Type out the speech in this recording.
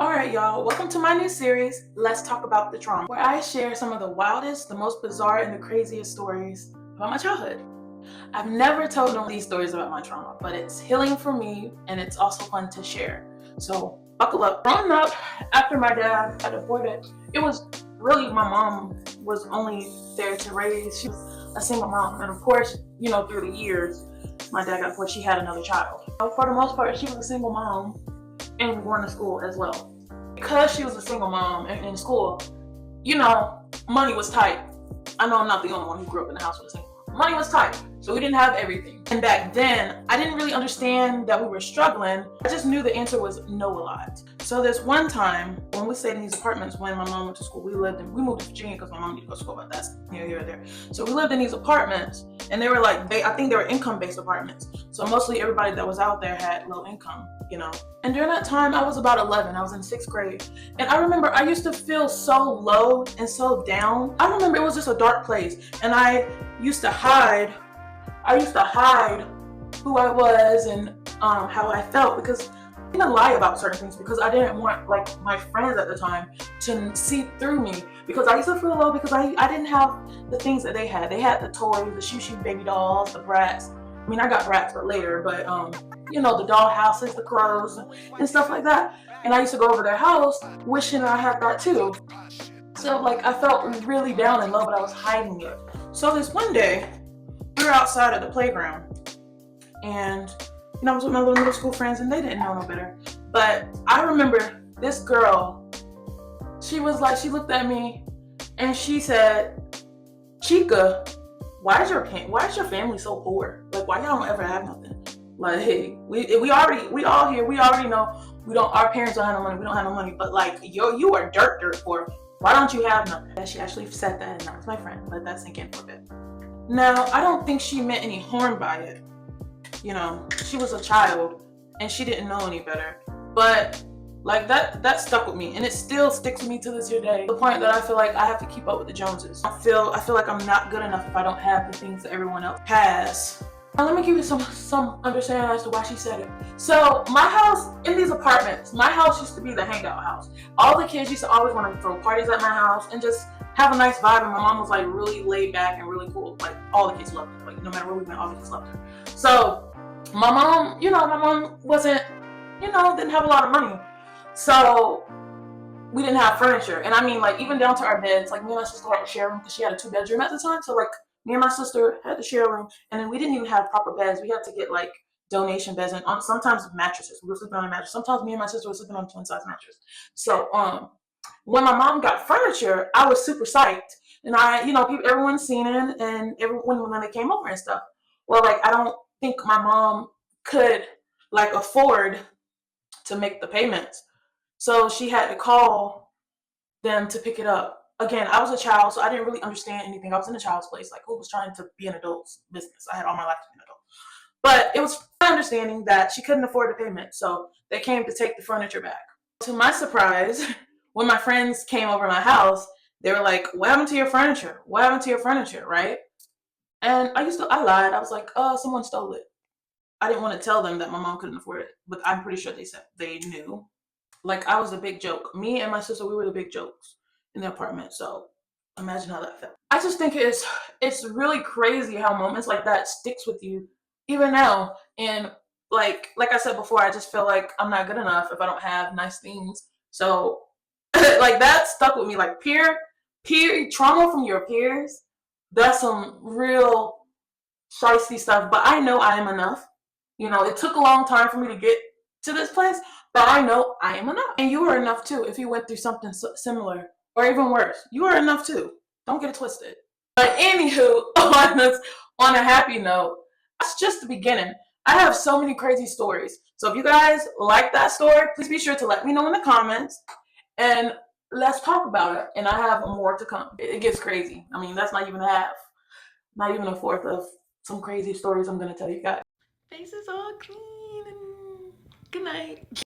Alright y'all, welcome to my new series, Let's Talk About the Trauma, where I share some of the wildest, the most bizarre, and the craziest stories about my childhood. I've never told no these stories about my trauma, but it's healing for me and it's also fun to share. So buckle up. Growing up, after my dad got aborted, it was really, my mom was only there to raise. She was a single mom, and of course, through the years, my dad got aborted, she had another child. For the most part, she was a single mom and going to school as well. Because she was a single mom and in school, money was tight. I know I'm not the only one who grew up in the house with a single mom. Money was tight, so we didn't have everything. And back then, I didn't really understand that we were struggling. I just knew the answer was no a lot. So this one time, when we stayed in these apartments, when my mom went to school, we moved to Virginia because my mom needed to go to school, but that's near here or there. So we lived in these apartments, and they were I think they were income-based apartments. So mostly everybody that was out there had low income, And during that time, I was about 11. I was in 6th grade. And I remember I used to feel so low and so down. I remember it was just a dark place. And I used to hide who I was and how I felt, because I didn't lie about certain things because I didn't want my friends at the time to see through me, because I used to feel low because I didn't have the things that they had. They had the toys, the shoo baby dolls, the brats. I mean, I got brats, but later, but the doll houses, the clothes, and stuff like that. And I used to go over their house wishing I had that too. So I felt really down and low, but I was hiding it. So this one day, we were outside at the playground, and I was with my little middle school friends, and they didn't know no better. But I remember this girl, she looked at me and she said, "Chica, why is your family so poor? Why y'all don't ever have nothing? Hey, we all here, we already know our parents don't have no money, we don't have no money, but you are dirt poor. Why don't you have nothing?" She actually said that, and that was my friend, let that sink in for a bit. Now, I don't think she meant any harm by it. She was a child and she didn't know any better. But that stuck with me, and it still sticks with me to this day. The point that I feel like I have to keep up with the Joneses. I feel like I'm not good enough if I don't have the things that everyone else has. Now let me give you some understanding as to why she said it. So my house, in these apartments, my house used to be the hangout house. All the kids used to always want to throw parties at my house and just have a nice vibe, and my mom was really laid back and really cool. All the kids loved her. No matter where we went, all the kids loved her. So my mom wasn't, didn't have a lot of money. So we didn't have furniture. And I mean, even down to our beds, me and my sister had to share a room because she had a 2-bedroom at the time. So me and my sister had to share a room, and then we didn't even have proper beds. We had to get donation beds, and sometimes mattresses. We were sleeping on a mattress. Sometimes me and my sister were sleeping on a twin-size mattress. So when my mom got furniture, I was super psyched. And everyone's seen it, and everyone when they came over and stuff. Well, I don't think my mom could afford to make the payments. So she had to call them to pick it up. Again, I was a child, so I didn't really understand anything. I was in a child's place, who was trying to be an adult's business. I had all my life to be an adult. But it was my understanding that she couldn't afford the payment, so they came to take the furniture back. To my surprise, when my friends came over my house, they were like, "What happened to your furniture? What happened to your furniture?" Right? And I lied. I was like, "Someone stole it." I didn't want to tell them that my mom couldn't afford it, but I'm pretty sure they said they knew. I was a big joke. Me and my sister, we were the big jokes in the apartment. So imagine how that felt. I just think it's really crazy how moments like that sticks with you even now. And like I said before, I just feel like I'm not good enough if I don't have nice things. So that stuck with me. Peer trauma from your peers, that's some real shiesty stuff. But I know I am enough. It took a long time for me to get to this place, but I know I am enough. And you are enough too if you went through something similar or even worse. You are enough too. Don't get it twisted. But anywho, on a happy note, that's just the beginning. I have so many crazy stories. So if you guys like that story, please be sure to let me know in the comments, and let's talk about it. And I have more to come. It gets crazy. I mean, that's not even a half, not even a fourth of some crazy stories I'm going to tell you guys. Face is all clean. Good night.